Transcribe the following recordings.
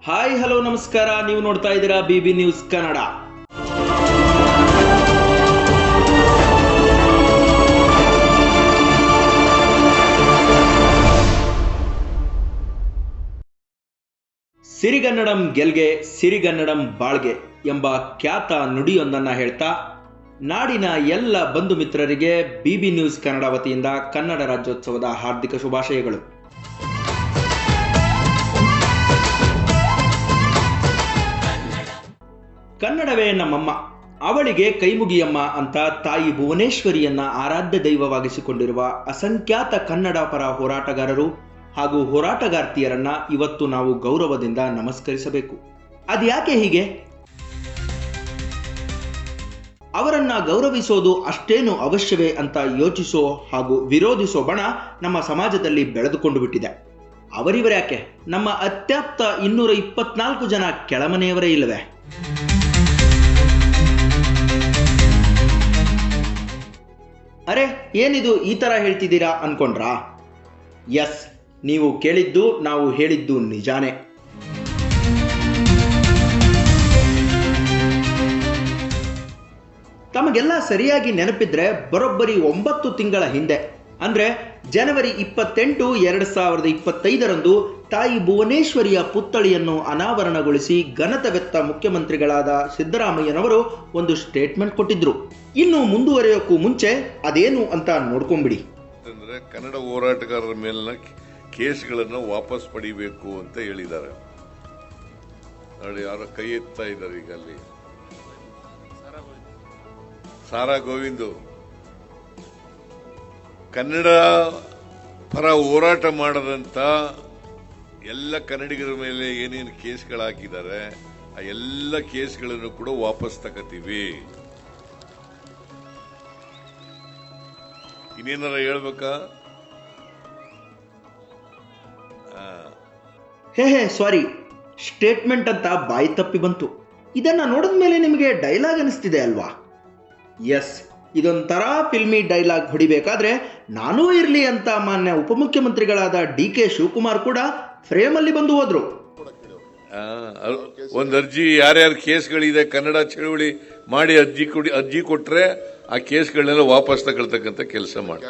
Hi hello ನಮಸ್ಕಾರ. ನೀವು ನೋಡ್ತಾ ಇದ್ದೀರಾ ಬಿಬಿ ನ್ಯೂಸ್ ಕನ್ನಡ. ಸಿರಿಗನ್ನಡಂ ಗೆಲ್ಗೆ ಸಿರಿಗನ್ನಡಂ ಬಾಳ್ಗೆ ಎಂಬ ಖ್ಯಾತ ನುಡಿಯೊಂದನ್ನ ಹೇಳ್ತಾ ನಾಡಿನ ಎಲ್ಲ ಬಂಧು ಮಿತ್ರರಿಗೆ ಬಿಬಿ ನ್ಯೂಸ್ ಕನ್ನಡ ವತಿಯಿಂದ ಕನ್ನಡ ರಾಜ್ಯೋತ್ಸವದ ಹಾರ್ದಿಕ ಶುಭಾಶಯಗಳು. ಕನ್ನಡವೇ ನಮ್ಮಮ್ಮ, ಅವಳಿಗೆ ಕೈಮುಗಿಯಮ್ಮ ಅಂತ ತಾಯಿ ಭುವನೇಶ್ವರಿಯನ್ನ ಆರಾಧ್ಯ ದೈವವಾಗಿಸಿಕೊಂಡಿರುವ ಅಸಂಖ್ಯಾತ ಕನ್ನಡ ಪರ ಹೋರಾಟಗಾರರು ಹಾಗೂ ಹೋರಾಟಗಾರ್ತಿಯರನ್ನ ಇವತ್ತು ನಾವು ಗೌರವದಿಂದ ನಮಸ್ಕರಿಸಬೇಕು. ಅದ್ಯಾಕೆ ಹೀಗೆ? ಅವರನ್ನ ಗೌರವಿಸೋದು ಅಷ್ಟೇನು ಅವಶ್ಯವೇ ಅಂತ ಯೋಚಿಸೋ ಹಾಗೂ ವಿರೋಧಿಸೋ ಬಣ ನಮ್ಮ ಸಮಾಜದಲ್ಲಿ ಬೆಳೆದುಕೊಂಡು ಬಿಟ್ಟಿದೆ. ಅವರಿವರ್ಯಾಕೆ? ನಮ್ಮ ಅತ್ಯಾಪ್ತ 224 ಜನ ಕೆಳಮನೆಯವರೇ ಇಲ್ಲವೇ? ಅರೆ, ಏನಿದು ಈ ತರ ಹೇಳ್ತಿದ್ದೀರಾ ಅನ್ಕೊಂಡ್ರಾ? ಎಸ್, ನೀವು ಕೇಳಿದ್ದು ನಾವು ಹೇಳಿದ್ದು ನಿಜಾನೇ. ತಮಗೆಲ್ಲ ಸರಿಯಾಗಿ ನೆನಪಿದ್ರೆ ಬರೋಬ್ಬರಿ 9 ತಿಂಗಳ ಹಿಂದೆ, ಅಂದ್ರೆ ಜನವರಿ 28, 2025 ತಾಯಿ ಭುವನೇಶ್ವರಿಯ ಪುತ್ಥಳಿಯನ್ನು ಅನಾವರಣಗೊಳಿಸಿ ಘನತೆವೆತ್ತ ಮುಖ್ಯಮಂತ್ರಿಗಳಾದ ಸಿದ್ದರಾಮಯ್ಯನವರು ಒಂದು ಸ್ಟೇಟ್ಮೆಂಟ್ ಕೊಟ್ಟಿದ್ರು. ಇನ್ನು ಮುಂದುವರಿಯೋಕ್ಕೂ ಮುಂಚೆ ಅದೇನು ಅಂತ ನೋಡ್ಕೊಂಡ್ಬಿಡಿ. ಅಂದ್ರೆ ಕನ್ನಡ ಹೋರಾಟಗಾರರ ಮೇಲಿನ ಕೇಸ್ಗಳನ್ನು ವಾಪಸ್ ಪಡಿಬೇಕು ಅಂತ ಹೇಳಿದ್ದಾರೆ. ನೋಡಿ, ಯಾರೋ ಕೈ ಎತ್ತಾ ಇದ್ದಾರೆ ಈಗ. ಅಲ್ಲಿ ಸಾರಾ ಗೋವಿಂದು ಕನ್ನಡ ಪರ ಹೋರಾಟ ಮಾಡದಂತ ಎಲ್ಲ ಕನ್ನಡಿಗರ ಮೇಲೆ ಏನೇನು ಕೇಸ್ಗಳು ಹಾಕಿದ್ದಾರೆ ಆ ಎಲ್ಲ ಕೇಸ್ಗಳನ್ನು ಕೂಡ ವಾಪಸ್ ತಗತೀವಿ. ಇನ್ನೇನಾರ ಹೇಳ್ಬೇಕಾ? ಹೇ ಸಾರಿ, ಸ್ಟೇಟ್ಮೆಂಟ್ ಅಂತ ಬಾಯಿ ತಪ್ಪಿ ಬಂತು. ಇದನ್ನ ನೋಡಿದ ಮೇಲೆ ನಿಮಗೆ ಡೈಲಾಗ್ ಅನಿಸ್ತಿದೆ ಅಲ್ವಾ? ಎಸ್, ಇದೊಂಥರ ಫಿಲ್ಮಿ ಡೈಲಾಗ್ ಹೊಡಿಬೇಕಾದ್ರೆ ನಾನೂ ಇರ್ಲಿ ಅಂತ ಮಾನ್ಯ ಉಪಮುಖ್ಯಮಂತ್ರಿಗಳಾದ DK ಶಿವಕುಮಾರ್ ಕೂಡ ಫ್ರೇಮ್ ಅಲ್ಲಿ ಬಂದು ಹೋದ್ರು. ಒಂದು ಅರ್ಜಿ, ಯಾರ್ಯಾರು ಕೇಸ್ಗಳಿದೆ ಕನ್ನಡ ಚಳವಳಿ ಮಾಡಿ ಅರ್ಜಿ ಕೊಟ್ರೆ ಆ ಕೇಸ್ಗಳನ್ನೆಲ್ಲ ವಾಪಸ್ ತಗೊಳ್ತಕ್ಕಂಥ ಕೆಲಸ ಮಾಡಿ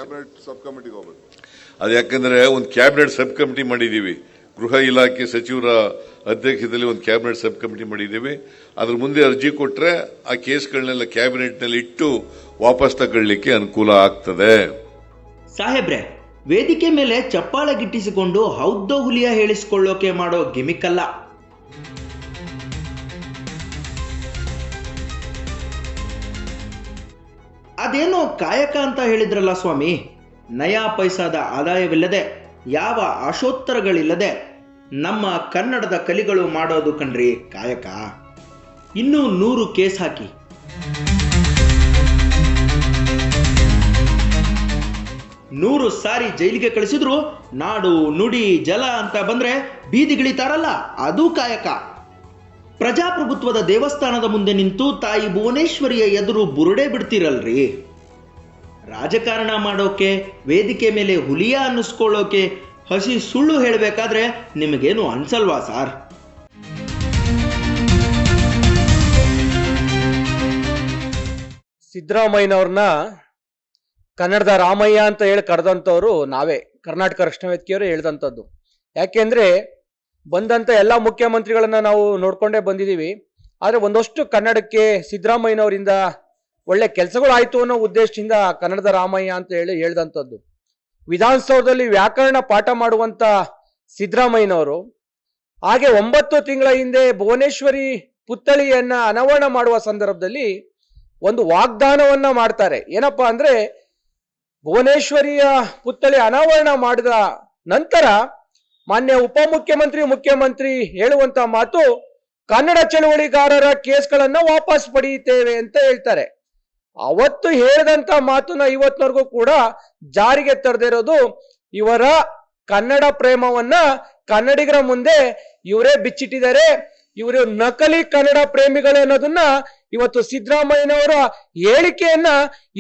ಅದು. ಯಾಕಂದ್ರೆ ಒಂದು ಕ್ಯಾಬಿನೆಟ್ ಸಬ್ ಕಮಿಟಿ ಮಾಡಿದೀವಿ. ಗೃಹ ಇಲಾಖೆ ಸಚಿವರ ಅಧ್ಯಕ್ಷತೆಯಲ್ಲಿ ಒಂದು ಕ್ಯಾಬಿನೆಟ್ ಸಬ್ ಕಮಿಟಿ ಮಾಡಿದ್ದೀವಿ. ಅದ್ರ ಮುಂದೆ ಅರ್ಜಿ ಕೊಟ್ರೆ ಆ ಕೇಸ್ಗಳನ್ನೆಲ್ಲ ಕ್ಯಾಬಿನೆಟ್ ನಲ್ಲಿ ಇಟ್ಟು ವಾಪಸ್ ತಗೊಳ್ಳಿಕ್ಕೆ ಅನುಕೂಲ ಆಗ್ತದೆ. ಸಾಹೇಬ್ರೆ, ವೇದಿಕೆ ಮೇಲೆ ಚಪ್ಪಾಳೆ ಗಿಟ್ಟಿಸಿಕೊಂಡು ಹೌದೋ ಹುಲಿಯ ಹೇಳಿಸಿಕೊಳ್ಳೋಕೆ ಮಾಡೋ ಗಿಮಿಕ್ ಅಲ್ಲ. ಅದೇನೋ ಕಾಯಕ ಅಂತ ಹೇಳಿದ್ರಲ್ಲ ಸ್ವಾಮಿ, ನಯಾ ಪೈಸಾದ ಆದಾಯವಿಲ್ಲದೆ, ಯಾವ ಆಶೋತ್ತರಗಳಿಲ್ಲದೆ ನಮ್ಮ ಕನ್ನಡದ ಕಲಿಗಳು ಮಾಡೋದು ಕಣ್ರಿ ಕಾಯಕ. ಇನ್ನೂ 100 ಕೇಸ್ ಹಾಕಿ, ನೂರು ಸಾರಿ ಜೈಲಿಗೆ ಕಳಿಸಿದ್ರು ನಾಡು ನುಡಿ ಜಲ ಅಂತ ಬಂದ್ರೆ ಬೀದಿಗಿಳಿತಾರಲ್ಲ, ಅದು ಕಾಯಕ. ಪ್ರಜಾಪ್ರಭುತ್ವದ ದೇವಸ್ಥಾನದ ಮುಂದೆ ನಿಂತು ತಾಯಿ ಭುವನೇಶ್ವರಿಯ ಎದುರು ಬುರುಡೆ ಬಿಡ್ತಿರಲ್ರಿ. ರಾಜಕಾರಣ ಮಾಡೋಕೆ, ವೇದಿಕೆ ಮೇಲೆ ಹುಲಿಯ ಅನ್ನಿಸ್ಕೊಳ್ಳೋಕೆ ಹಸಿ ಸುಳ್ಳು ಹೇಳಬೇಕಾದ್ರೆ ನಿಮಗೇನು ಅನ್ಸಲ್ವಾ ಸಾರ್? ಸಿದ್ದರಾಮಯ್ಯನವ್ರನ್ನ ಕನ್ನಡದ ರಾಮಯ್ಯ ಅಂತ ಹೇಳಿ ಕರೆದಂಥವ್ರು ನಾವೇ, ಕರ್ನಾಟಕ ರಕ್ಷಣಾ ವೇದಿಕೆಯವರು ಹೇಳಿದಂಥದ್ದು. ಯಾಕೆಂದ್ರೆ ಬಂದಂತ ಎಲ್ಲ ಮುಖ್ಯಮಂತ್ರಿಗಳನ್ನ ನಾವು ನೋಡ್ಕೊಂಡೇ ಬಂದಿದ್ದೀವಿ. ಆದ್ರೆ ಒಂದಷ್ಟು ಕನ್ನಡಕ್ಕೆ ಸಿದ್ದರಾಮಯ್ಯನವರಿಂದ ಒಳ್ಳೆ ಕೆಲಸಗಳು ಆಯ್ತು ಅನ್ನೋ ಉದ್ದೇಶದಿಂದ ಕನ್ನಡದ ರಾಮಯ್ಯ ಅಂತ ಹೇಳಿ ಹೇಳಿದಂಥದ್ದು. ವಿಧಾನಸೌಧದಲ್ಲಿ ವ್ಯಾಕರಣ ಪಾಠ ಮಾಡುವಂತ ಸಿದ್ದರಾಮಯ್ಯನವರು ಹಾಗೆ 9 ತಿಂಗಳ ಹಿಂದೆ ಭುವನೇಶ್ವರಿ ಪುತ್ಥಳಿಯನ್ನ ಅನಾವರಣ ಮಾಡುವ ಸಂದರ್ಭದಲ್ಲಿ ಒಂದು ವಾಗ್ದಾನವನ್ನ ಮಾಡ್ತಾರೆ. ಏನಪ್ಪಾ ಅಂದ್ರೆ, ಭುವನೇಶ್ವರಿಯ ಪುತ್ಥಳಿ ಅನಾವರಣ ಮಾಡಿದ ನಂತರ ಮಾನ್ಯ ಮುಖ್ಯಮಂತ್ರಿ ಹೇಳುವಂತ ಮಾತು, ಕನ್ನಡ ಚಳವಳಿಗಾರರ ಕೇಸ್ಗಳನ್ನ ವಾಪಸ್ ಪಡೆಯುತ್ತೇವೆ ಅಂತ ಹೇಳ್ತಾರೆ. ಅವತ್ತು ಹೇಳಿದಂತ ಮಾತನ್ನ ಇವತ್ತಿನವರೆಗೂ ಕೂಡ ಜಾರಿಗೆ ತರದೇ ಇರೋದು ಇವರ ಕನ್ನಡ ಪ್ರೇಮವನ್ನ ಕನ್ನಡಿಗರ ಮುಂದೆ ಇವರೇ ಬಿಚ್ಚಿಟ್ಟಿದ್ದಾರೆ. ಇವರು ನಕಲಿ ಕನ್ನಡ ಪ್ರೇಮಿಗಳು ಅನ್ನೋದನ್ನ ಇವತ್ತು ಸಿದ್ದರಾಮಯ್ಯನವರ ಹೇಳಿಕೆಯನ್ನ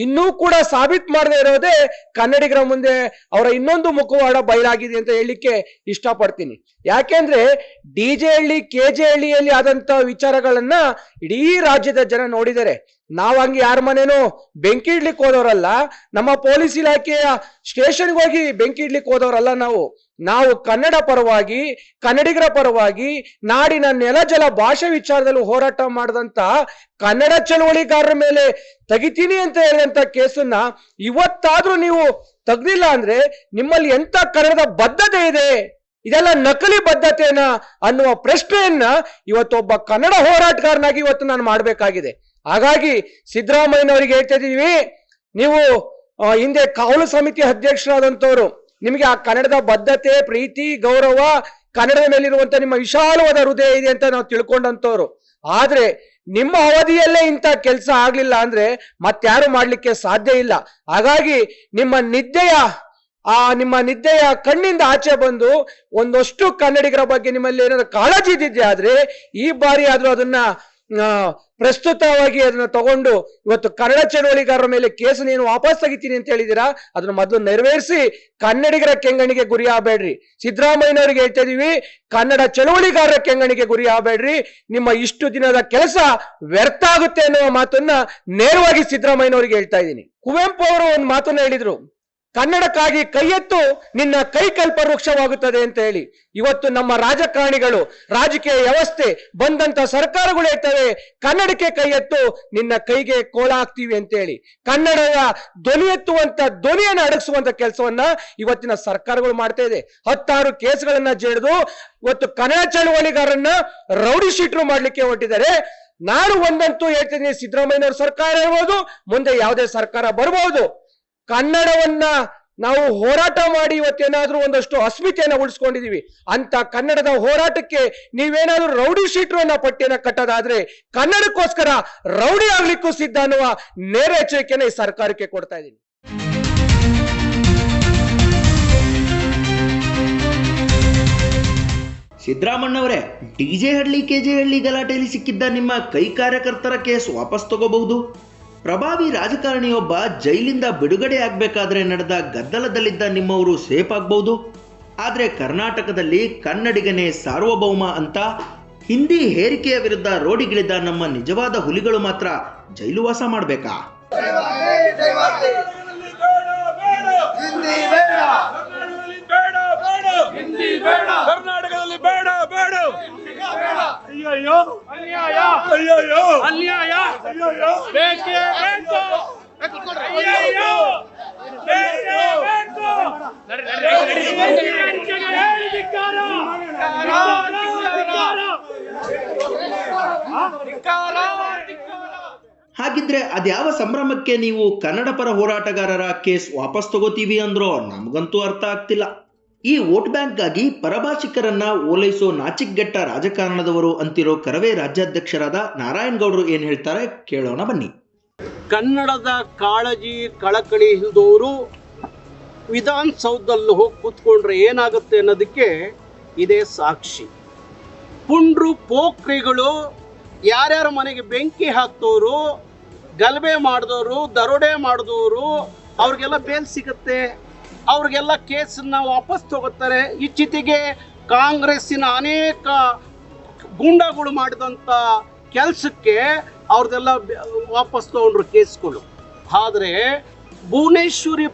ಇನ್ನೂ ಕೂಡ ಸಾಬೀತು ಮಾಡದೇ ಇರೋದೇ ಕನ್ನಡಿಗರ ಮುಂದೆ ಅವರ ಇನ್ನೊಂದು ಮುಖವಾಡ ಬಯಲಾಗಿದೆ ಅಂತ ಹೇಳಲಿಕ್ಕೆ ಇಷ್ಟಪಡ್ತೀನಿ. ಯಾಕೆಂದ್ರೆ DJ ಹಳ್ಳಿ KJ ಹಳ್ಳಿಯಲ್ಲಿ ಆದಂತ ವಿಚಾರಗಳನ್ನ ಇಡೀ ರಾಜ್ಯದ ಜನ ನೋಡಿದ್ದಾರೆ. ನಾವ್ ಹಂಗೆ ಯಾರ ಮನೇನೋ ಬೆಂಕಿ ಇಡ್ಲಿಕ್ಕೆ ಹೋದವರಲ್ಲ, ನಮ್ಮ ಪೊಲೀಸ್ ಇಲಾಖೆಯ ಸ್ಟೇಷನ್ಗೆ ಹೋಗಿ ಬೆಂಕಿ ಇಡ್ಲಿಕ್ಕೆ ಹೋದವರಲ್ಲ. ನಾವು ಕನ್ನಡ ಪರವಾಗಿ, ಕನ್ನಡಿಗರ ಪರವಾಗಿ, ನಾಡಿನ ನೆಲ ಜಲ ಭಾಷೆ ವಿಚಾರದಲ್ಲಿ ಹೋರಾಟ ಮಾಡಿದಂತ ಕನ್ನಡ ಚಳವಳಿಗಾರರ ಮೇಲೆ ತೆಗಿತೀನಿ ಅಂತ ಹೇಳಿದಂತ ಕೇಸನ್ನ ಇವತ್ತಾದ್ರೂ ನೀವು ತೆಗ್ದಿಲ್ಲ ಅಂದ್ರೆ ನಿಮ್ಮಲ್ಲಿ ಎಂತ ಕನ್ನಡದ ಬದ್ಧತೆ ಇದೆ? ಇದೆಲ್ಲ ನಕಲಿ ಬದ್ಧತೆನ ಅನ್ನುವ ಪ್ರಶ್ನೆಯನ್ನ ಇವತ್ತೊಬ್ಬ ಕನ್ನಡ ಹೋರಾಟಗಾರನಾಗಿ ಇವತ್ತು ನಾನು ಮಾಡಬೇಕಾಗಿದೆ. ಹಾಗಾಗಿ ಸಿದ್ದರಾಮಯ್ಯನವರಿಗೆ ಹೇಳ್ತಾ ಇದೀವಿ, ನೀವು ಹಿಂದೆ ಕಾವಲು ಸಮಿತಿ ಅಧ್ಯಕ್ಷರಾದಂತವ್ರು, ನಿಮಗೆ ಆ ಕನ್ನಡದ ಬದ್ಧತೆ, ಪ್ರೀತಿ, ಗೌರವ, ಕನ್ನಡದ ಮೇಲಿರುವಂತ ನಿಮ್ಮ ವಿಶಾಲವಾದ ಹೃದಯ ಇದೆ ಅಂತ ನಾವು ತಿಳ್ಕೊಂಡಂತವ್ರು. ಆದ್ರೆ ನಿಮ್ಮ ಅವಧಿಯಲ್ಲೇ ಇಂಥ ಕೆಲಸ ಆಗ್ಲಿಲ್ಲ ಅಂದ್ರೆ ಮತ್ತಾರು ಮಾಡ್ಲಿಕ್ಕೆ ಸಾಧ್ಯ ಇಲ್ಲ. ಹಾಗಾಗಿ ನಿಮ್ಮ ನಿದ್ದೆಯ ಕಣ್ಣಿಂದ ಆಚೆ ಬಂದು ಒಂದಷ್ಟು ಕನ್ನಡಿಗರ ಬಗ್ಗೆ ನಿಮ್ಮಲ್ಲಿ ಏನಾದ್ರು ಕಾಳಜಿ ಇದ್ದಿದ್ದೆ ಆದ್ರೆ ಈ ಬಾರಿ ಆದ್ರೂ ಅದನ್ನ ಪ್ರಸ್ತುತವಾಗಿ ಅದನ್ನ ತಗೊಂಡು ಇವತ್ತು ಕನ್ನಡ ಚಳವಳಿಗಾರರ ಮೇಲೆ ಕೇಸನ್ನು ಏನು ವಾಪಸ್ ತೆಗಿತೀನಿ ಅಂತ ಹೇಳಿದೀರಾ, ಅದನ್ನ ಮೊದಲು ನೆರವೇರಿಸಿ ಕನ್ನಡಿಗರ ಕೆಂಗಣಿಗೆ ಗುರಿ ಆಗಬೇಡ್ರಿ. ಸಿದ್ದರಾಮಯ್ಯನವರಿಗೆ ಹೇಳ್ತಾ ಇದೀವಿ, ಕನ್ನಡ ಚಳವಳಿಗಾರರ ಕೆಂಗಣಿಗೆ ಗುರಿ ಆಗಬೇಡ್ರಿ. ನಿಮ್ಮ ಇಷ್ಟು ದಿನದ ಕೆಲಸ ವ್ಯರ್ಥ ಆಗುತ್ತೆ ಅನ್ನುವ ಮಾತನ್ನ ನೇರವಾಗಿ ಸಿದ್ದರಾಮಯ್ಯನವರಿಗೆ ಹೇಳ್ತಾ ಇದ್ದೀನಿ. ಕುವೆಂಪು ಅವರು ಒಂದು ಮಾತನ್ನ ಹೇಳಿದ್ರು, ಕನ್ನಡಕ್ಕಾಗಿ ಕೈ ಎತ್ತು, ನಿನ್ನ ಕೈ ಕಲ್ಪವೃಕ್ಷವಾಗುತ್ತದೆ ಅಂತ ಹೇಳಿ. ಇವತ್ತು ನಮ್ಮ ರಾಜಕಾರಣಿಗಳು, ರಾಜಕೀಯ ವ್ಯವಸ್ಥೆ, ಬಂದಂತ ಸರ್ಕಾರಗಳು ಹೇಳ್ತವೆ ಕನ್ನಡಕ್ಕೆ ಕೈ ಎತ್ತು, ನಿನ್ನ ಕೈಗೆ ಕೋಳ ಹಾಕ್ತೀವಿ ಅಂತ ಹೇಳಿ. ಕನ್ನಡದ ಧ್ವನಿ ಎತ್ತುವಂತ, ಧ್ವನಿಯನ್ನು ಅಡಗಿಸುವಂತ ಕೆಲಸವನ್ನ ಇವತ್ತಿನ ಸರ್ಕಾರಗಳು ಮಾಡ್ತಾ ಇದೆ. 16 ಕೇಸ್ಗಳನ್ನ ಜಡಿದು ಇವತ್ತು ಕನ್ನಡ ಚಳವಳಿಗಾರನ್ನ ರೌಡಿ ಶೀಟ್ರು ಮಾಡ್ಲಿಕ್ಕೆ ಹೊರಟಿದ್ದಾರೆ. ನಾನು ಒಂದಂತೂ ಹೇಳ್ತೀನಿ, ಸಿದ್ದರಾಮಯ್ಯನವ್ರ ಸರ್ಕಾರ ಇರ್ಬೋದು, ಮುಂದೆ ಯಾವುದೇ ಸರ್ಕಾರ ಬರ್ಬೋದು, ಕನ್ನಡವನ್ನ ನಾವು ಹೋರಾಟ ಮಾಡಿ ಇವತ್ತೇನಾದ್ರೂ ಒಂದಷ್ಟು ಅಸ್ಮಿತೆಯನ್ನ ಉಳಿಸ್ಕೊಂಡಿದೀವಿ. ಅಂತ ಕನ್ನಡದ ಹೋರಾಟಕ್ಕೆ ನೀವೇನಾದ್ರೂ ರೌಡಿ ಶೀಟ್ರು ಅನ್ನೋ ಪಟ್ಟಿಯನ್ನ ಕಟ್ಟೋದಾದ್ರೆ ಕನ್ನಡಕ್ಕೋಸ್ಕರ ರೌಡಿ ಆಗ್ಲಿಕ್ಕೂ ಸಿದ್ಧ ಅನ್ನುವ ನೇರ ಎಚ್ಚರಿಕೆಯನ್ನ ಈ ಸರ್ಕಾರಕ್ಕೆ ಕೊಡ್ತಾ ಇದ್ದೀನಿ. ಸಿದ್ದರಾಮಣ್ಣವರೇ, DJ ಹಳ್ಳಿ KJ ಹಳ್ಳಿ ಗಲಾಟೆಯಲ್ಲಿ ಸಿಕ್ಕಿದ್ದ ನಿಮ್ಮ ಕೈ ಕಾರ್ಯಕರ್ತರ ಕೇಸ್ ವಾಪಸ್ ತಗೋಬಹುದು. ಪ್ರಭಾವಿ ರಾಜಕಾರಣಿಯೊಬ್ಬ ಜೈಲಿಂದ ಬಿಡುಗಡೆ ಆಗ್ಬೇಕಾದ್ರೆ ನಡೆದ ಗದ್ದಲದಲ್ಲಿದ್ದ ನಿಮ್ಮವರು ಸೇಫ್ ಆಗ್ಬಹುದು. ಆದ್ರೆ ಕರ್ನಾಟಕದಲ್ಲಿ ಕನ್ನಡಿಗನೇ ಸಾರ್ವಭೌಮ ಅಂತ ಹಿಂದಿ ಹೇರಿಕೆಯ ವಿರುದ್ಧ ರೋಡಿಗಿಳಿದ ನಮ್ಮ ನಿಜವಾದ ಹುಲಿಗಳು ಮಾತ್ರ ಜೈಲುವಾಸ ಮಾಡ್ಬೇಕಾ? ಕರ್ನಾಟಕದಲ್ಲಿ ಬೇಡ ಬೇಡ, ಅಯ್ಯಯ್ಯೋ ಅನ್ಯಾಯ, ಅಯ್ಯಯ್ಯೋ ಅನ್ಯಾಯ, ಅಯ್ಯಯ್ಯೋ ಬೇಕೇ ಬೇಕು, ಅಯ್ಯಯ್ಯೋ ಬೇಕೇ ಬೇಕು. ಹಾಗಿದ್ರೆ ಅದ್ಯಾವ ಸಂಭ್ರಮಕ್ಕೆ ನೀವು ಕನ್ನಡ ಪರ ಹೋರಾಟಗಾರರ ಕೇಸ್ ವಾಪಸ್ ತಗೋತೀವಿ ಅಂದ್ರೋ ನಮಗಂತೂ ಅರ್ಥ ಆಗ್ತಿಲ್ಲ. ಈ ವೋಟ್ ಬ್ಯಾಂಕ್ಗಾಗಿ ಪರಭಾಷಿಕರನ್ನ ಓಲೈಸೋ ನಾಚಿಕ್ಗೆಟ್ಟ ರಾಜಕಾರಣದವರು ಅಂತಿರೋ ಕರವೇ ರಾಜ್ಯಾಧ್ಯಕ್ಷರಾದ ನಾರಾಯಣಗೌಡರು ಏನ್ ಹೇಳ್ತಾರೆ ಕೇಳೋಣ ಬನ್ನಿ. ಕನ್ನಡದ ಕಾಳಜಿ ಕಳಕಳಿ ಇಲ್ದವರು ವಿಧಾನಸೌಧದಲ್ಲಿ ಹೋಗಿ ಕೂತ್ಕೊಂಡ್ರೆ ಏನಾಗುತ್ತೆ ಅನ್ನೋದಕ್ಕೆ ಇದೇ ಸಾಕ್ಷಿ. ಪುಂಡ್ರು ಪೋಖ್ರಿಗಳು, ಯಾರ್ಯಾರ ಮನೆಗೆ ಬೆಂಕಿ ಹಾಕ್ತವ್ರು, ಗಲಭೆ ಮಾಡಿದವರು, ದರೋಡೆ ಮಾಡಿದವರು, ಅವ್ರಿಗೆಲ್ಲ ಬೇಲ್ ಸಿಗುತ್ತೆ, ಅವ್ರಿಗೆಲ್ಲ ಕೇಸನ್ನ ವಾಪಸ್ ತಗೋತಾರೆ. ಇಚ್ಚಿತಿಗೆ ಕಾಂಗ್ರೆಸ್ಸಿನ ಅನೇಕ ಗೂಂಡಾಗಳು ಮಾಡಿದಂಥ ಕೆಲಸಕ್ಕೆ ಅವ್ರದ್ದೆಲ್ಲ ವಾಪಸ್ ತಗೊಂಡ್ರು ಕೇಸ್ಗಳು. ಆದರೆ ಭುವನೇಶ್ವರಿ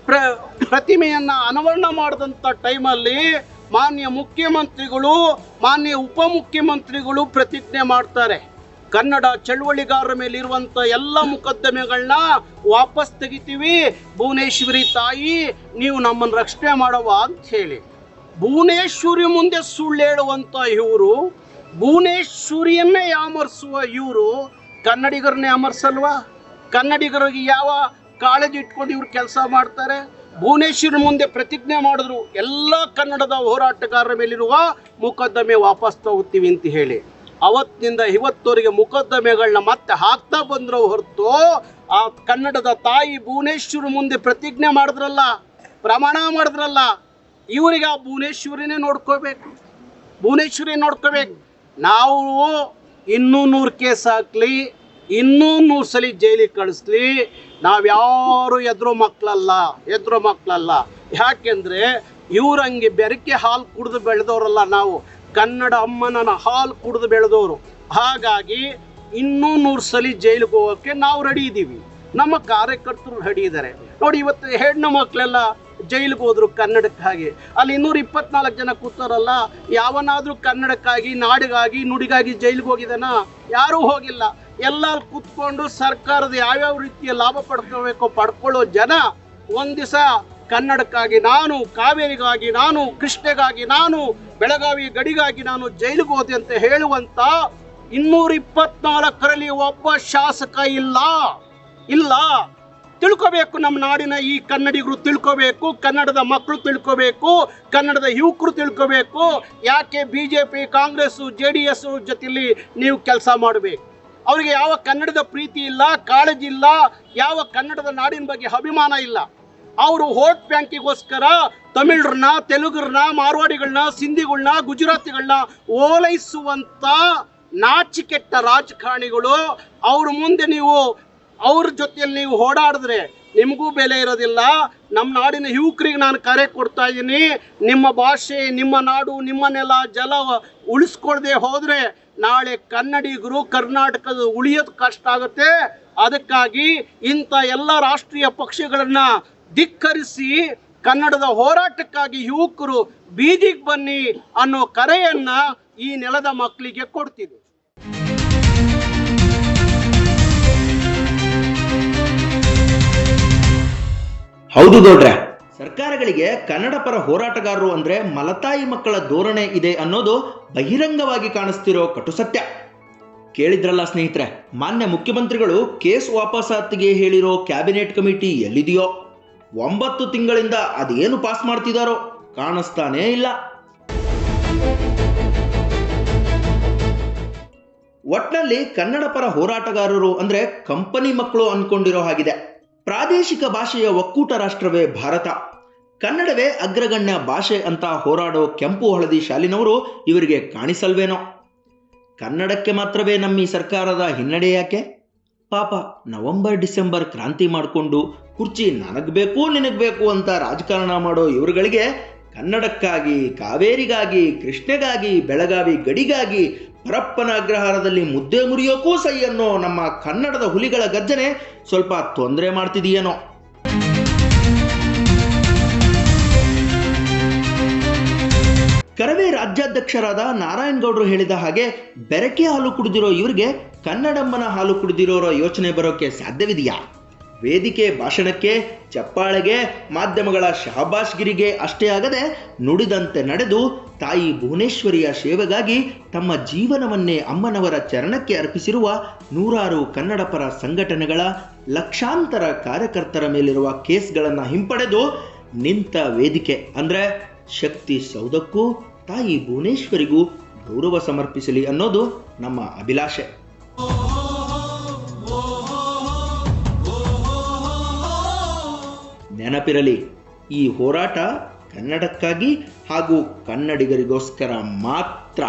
ಪ್ರತಿಮೆಯನ್ನು ಅನಾವರಣ ಮಾಡಿದಂಥ ಟೈಮಲ್ಲಿ ಮಾನ್ಯ ಮುಖ್ಯಮಂತ್ರಿಗಳು, ಮಾನ್ಯ ಉಪಮುಖ್ಯಮಂತ್ರಿಗಳು ಪ್ರತಿಜ್ಞೆ ಮಾಡ್ತಾರೆ, ಕನ್ನಡ ಚಳವಳಿಗಾರರ ಮೇಲೆ ಇರುವಂಥ ಎಲ್ಲ ಮೊಕದ್ದಮೆಗಳನ್ನ ವಾಪಸ್ ತೆಗಿತೀವಿ, ಭುವನೇಶ್ವರಿ ತಾಯಿ ನೀವು ನಮ್ಮನ್ನು ರಕ್ಷಣೆ ಮಾಡವ ಅಂತ ಹೇಳಿ. ಭುವನೇಶ್ವರಿ ಮುಂದೆ ಸುಳ್ಳು ಹೇಳುವಂಥ ಇವರು, ಭುವನೇಶ್ವರಿಯನ್ನೇ ಯಾಮರ್ಸುವ ಇವರು ಕನ್ನಡಿಗರನ್ನೇ ಅಮರ್ಸಲ್ವಾ? ಕನ್ನಡಿಗರಿಗೆ ಯಾವ ಕಾಳಜಿ ಇಟ್ಕೊಂಡು ಇವ್ರು ಕೆಲಸ ಮಾಡ್ತಾರೆ? ಭುವನೇಶ್ವರಿ ಮುಂದೆ ಪ್ರತಿಜ್ಞೆ ಮಾಡಿದ್ರು, ಎಲ್ಲ ಕನ್ನಡದ ಹೋರಾಟಗಾರರ ಮೇಲಿರುವ ಮೊಕದ್ದಮೆ ವಾಪಸ್ ತಗೋತೀವಿ ಅಂತ ಹೇಳಿ. ಅವತ್ತಿನಿಂದ ಇವತ್ತವರೆಗೆ ಮೊಕದ್ದಮೆಗಳನ್ನ ಮತ್ತೆ ಹಾಕ್ತಾ ಬಂದ್ರು ಹೊರತು ಆ ಕನ್ನಡದ ತಾಯಿ ಭುವನೇಶ್ವರಿ ಮುಂದೆ ಪ್ರತಿಜ್ಞೆ ಮಾಡಿದ್ರಲ್ಲ, ಪ್ರಮಾಣ ಮಾಡಿದ್ರಲ್ಲ, ಇವರಿಗೆ ಆ ಭುವನೇಶ್ವರಿನೇ ನೋಡ್ಕೋಬೇಕು, ಭುವನೇಶ್ವರಿ ನೋಡ್ಕೋಬೇಕು. ನಾವು 200 ಕೇಸ್ ಹಾಕ್ಲಿ, ಇನ್ನೂ 100 ಸಲ ಜೈಲಿಗೆ ಕಳಿಸ್ಲಿ, ನಾವ್ಯಾರು ಎದುರು ಮಕ್ಕಳಲ್ಲ. ಯಾಕೆಂದರೆ ಇವ್ರಂಗೆ ಬೆರಕೆ ಹಾಲು ಕುಡಿದು ಬೆಳೆದವರಲ್ಲ ನಾವು, ಕನ್ನಡ ಅಮ್ಮನ ಹಾಲು ಕುಡಿದು ಬೆಳೆದವರು. ಹಾಗಾಗಿ ಇನ್ನೂ 100 ಸಲ ಜೈಲಿಗೆ ಹೋಗೋಕ್ಕೆ ನಾವು ರೆಡಿ ಇದ್ದೀವಿ, ನಮ್ಮ ಕಾರ್ಯಕರ್ತರು ರೆಡಿ ಇದ್ದಾರೆ. ನೋಡಿ, ಇವತ್ತು ಹೆಣ್ಣು ಮಕ್ಕಳೆಲ್ಲ ಜೈಲಿಗೆ ಹೋದ್ರು ಕನ್ನಡಕ್ಕಾಗಿ. ಅಲ್ಲಿ 224 ಜನ ಕೂತಾರಲ್ಲ, ಯಾವನಾದರೂ ಕನ್ನಡಕ್ಕಾಗಿ, ನಾಡಿಗಾಗಿ, ನುಡಿಗಾಗಿ ಜೈಲಿಗೆ ಹೋಗಿದಾನ? ಯಾರೂ ಹೋಗಿಲ್ಲ. ಎಲ್ಲ ಕೂತ್ಕೊಂಡು ಸರ್ಕಾರದ ಯಾವ್ಯಾವ ರೀತಿಯ ಲಾಭ ಪಡ್ಕೊಳ್ಳೋ ಜನ ಒಂದು ದಿವಸ ಕನ್ನಡಕ್ಕಾಗಿ ನಾನು, ಕಾವೇರಿಗಾಗಿ ನಾನು, ಕೃಷ್ಣೆಗಾಗಿ ನಾನು, ಬೆಳಗಾವಿ ಗಡಿಗಾಗಿ ನಾನು ಜೈಲಿಗೆ ಹೋದೆ ಅಂತ ಹೇಳುವಂತ 224ರಲ್ಲಿ ಒಬ್ಬ ಶಾಸಕ ಇಲ್ಲ. ತಿಳ್ಕೋಬೇಕು, ನಮ್ಮ ನಾಡಿನ ಈ ಕನ್ನಡಿಗರು ತಿಳ್ಕೋಬೇಕು, ಕನ್ನಡದ ಮಕ್ಕಳು ತಿಳ್ಕೋಬೇಕು, ಕನ್ನಡದ ಯುವಕರು ತಿಳ್ಕೋಬೇಕು. ಯಾಕೆ BJP, ಕಾಂಗ್ರೆಸ್ಸು, JDS ಜೊತೆಲಿ ನೀವು ಕೆಲಸ ಮಾಡಬೇಕು? ಅವರಿಗೆ ಯಾವ ಕನ್ನಡದ ಪ್ರೀತಿ ಇಲ್ಲ, ಕಾಳಜಿ ಇಲ್ಲ, ಯಾವ ಕನ್ನಡದ ನಾಡಿನ ಬಗ್ಗೆ ಅಭಿಮಾನ ಇಲ್ಲ. ಅವರು ವೋಟ್ ಬ್ಯಾಂಕಿಗೋಸ್ಕರ ತಮಿಳರನ್ನ, ತೆಲುಗರನ್ನ, ಮಾರ್ವಾಡಿಗಳನ್ನ, ಸಿಂಧಿಗಳನ್ನ, ಗುಜರಾತಿಗಳನ್ನ ಓಲೈಸುವಂತ ನಾಚಿಕೆಟ್ಟ ರಾಜಕಾರಣಿಗಳು. ಅವ್ರ ಮುಂದೆ ನೀವು ಅವ್ರ ಜೊತೆಯಲ್ಲಿ ನೀವು ಓಡಾಡಿದ್ರೆ ನಿಮಗೂ ಬೆಲೆ ಇರೋದಿಲ್ಲ. ನಮ್ಮ ನಾಡಿನ ಯುವಕರಿಗೆ ನಾನು ಕರೆ ಕೊಡ್ತಾ ಇದ್ದೀನಿ, ನಿಮ್ಮ ಭಾಷೆ, ನಿಮ್ಮ ನಾಡು, ನಿಮ್ಮ ನೆಲ ಜಲ ಉಳಿಸ್ಕೊಳ್ದೆ ಹೋದರೆ ನಾಳೆ ಕನ್ನಡಿಗರು ಕರ್ನಾಟಕದ ಉಳಿಯೋದು ಕಷ್ಟ ಆಗುತ್ತೆ. ಅದಕ್ಕಾಗಿ ಇಂಥ ಎಲ್ಲ ರಾಷ್ಟ್ರೀಯ ಪಕ್ಷಗಳನ್ನು ಧಿಕ್ಕರಿಸಿ ಕನ್ನಡದ ಹೋರಾಟಕ್ಕಾಗಿ ಯುವಕರು ಬೀದಿಗೆ ಬನ್ನಿ ಅನ್ನೋ ಕರೆಯನ್ನ ಈ ನೆಲದ ಮಕ್ಕಳಿಗೆ ಕೊಡ್ತಿದೆ. ಹೌದು ಗೌಡ್ರೆ, ಸರ್ಕಾರಗಳಿಗೆ ಕನ್ನಡ ಪರ ಹೋರಾಟಗಾರರು ಅಂದ್ರೆ ಮಲತಾಯಿ ಮಕ್ಕಳ ಧೋರಣೆ ಇದೆ ಅನ್ನೋದು ಬಹಿರಂಗವಾಗಿ ಕಾಣಿಸ್ತಿರೋ ಕಟು ಸತ್ಯ. ಕೇಳಿದ್ರಲ್ಲ ಸ್ನೇಹಿತರೆ, ಮಾನ್ಯ ಮುಖ್ಯಮಂತ್ರಿಗಳು ಕೇಸ್ ವಾಪಸಾತಿಗೆ ಹೇಳಿರೋ ಕ್ಯಾಬಿನೆಟ್ ಕಮಿಟಿ ಎಲ್ಲಿದೆಯೋ? 9 ತಿಂಗಳಿಂದ ಅದೇನು ಪಾಸ್ ಮಾಡ್ತಿದಾರೋ ಕಾಣಿಸ್ತಾನೇ ಇಲ್ಲ. ಒಟ್ನಲ್ಲಿ ಕನ್ನಡ ಪರ ಹೋರಾಟಗಾರರು ಅಂದ್ರೆ ಕಂಪನಿ ಮಕ್ಕಳು ಅನ್ಕೊಂಡಿರೋ ಹಾಗಿದೆ. ಪ್ರಾದೇಶಿಕ ಭಾಷೆಯ ಒಕ್ಕೂಟ ರಾಷ್ಟ್ರವೇ ಭಾರತ, ಕನ್ನಡವೇ ಅಗ್ರಗಣ್ಯ ಭಾಷೆ ಅಂತ ಹೋರಾಡೋ ಕೆಂಪು ಹಳದಿ ಶಾಲಿನವರು ಇವರಿಗೆ ಕಾಣಿಸಲ್ವೇನೋ? ಕನ್ನಡಕ್ಕೆ ಮಾತ್ರವೇ ನಮ್ಮ ಈ ಸರ್ಕಾರದ ಹಿನ್ನಡೆ ಯಾಕೆ? ಪಾಪ ನವೆಂಬರ್ ಡಿಸೆಂಬರ್ ಕ್ರಾಂತಿ ಮಾಡಿಕೊಂಡು ಕುರ್ಚಿ ನನಗಬೇಕು ನಿನಗಬೇಕು ಅಂತ ರಾಜಕಾರಣ ಮಾಡೋ ಇವರುಗಳಿಗೆ ಕನ್ನಡಕ್ಕಾಗಿ, ಕಾವೇರಿಗಾಗಿ, ಕೃಷ್ಣೆಗಾಗಿ, ಬೆಳಗಾವಿ ಗಡಿಗಾಗಿ, ಪರಪ್ಪನ ಅಗ್ರಹಾರದಲ್ಲಿ ಮುದ್ದೆ ಮುರಿಯೋಕ್ಕೂ ಸೈ ಅನ್ನೋ ನಮ್ಮ ಕನ್ನಡದ ಹುಲಿಗಳ ಗರ್ಜನೆ ಸ್ವಲ್ಪ ತೊಂದರೆ ಮಾಡ್ತಿದೆಯೇನೋ? ಕರವೇ ರಾಜ್ಯಾಧ್ಯಕ್ಷರಾದ ನಾರಾಯಣಗೌಡರು ಹೇಳಿದ ಹಾಗೆ ಬೆರಕೆ ಹಾಲು ಕುಡಿದಿರೋ ಇವರಿಗೆ ಕನ್ನಡಮ್ಮನ ಹಾಲು ಕುಡಿದಿರೋ ಯೋಚನೆ ಬರೋಕೆ ಸಾಧ್ಯವಿದೆಯಾ? ವೇದಿಕೆ ಭಾಷಣಕ್ಕೆ, ಚಪ್ಪಾಳೆಗೆ, ಮಾಧ್ಯಮಗಳ ಶಹಬಾಷ್ಗಿರಿಗೆ ಅಷ್ಟೇ ಆಗದೆ ನುಡಿದಂತೆ ನಡೆದು ತಾಯಿ ಭುವನೇಶ್ವರಿಯ ಸೇವೆಗಾಗಿ ತಮ್ಮ ಜೀವನವನ್ನೇ ಅಮ್ಮನವರ ಚರಣಕ್ಕೆ ಅರ್ಪಿಸಿರುವ 100 ಕನ್ನಡ ಪರ ಸಂಘಟನೆಗಳ ಲಕ್ಷಾಂತರ ಕಾರ್ಯಕರ್ತರ ಮೇಲಿರುವ ಕೇಸ್ಗಳನ್ನು ಹಿಂಪಡೆದು ನಿಂತ ವೇದಿಕೆ ಅಂದ್ರೆ ಶಕ್ತಿ ಸೌಧಕ್ಕೂ ತಾಯಿ ಭುವನೇಶ್ವರಿಗೂ ಗೌರವ ಸಮರ್ಪಿಸಲಿ ಅನ್ನೋದು ನಮ್ಮ ಅಭಿಲಾಷೆ. ನೆನಪಿರಲಿ, ಈ ಹೋರಾಟ ಕನ್ನಡಕ್ಕಾಗಿ ಹಾಗೂ ಕನ್ನಡಿಗರಿಗೋಸ್ಕರ ಮಾತ್ರ.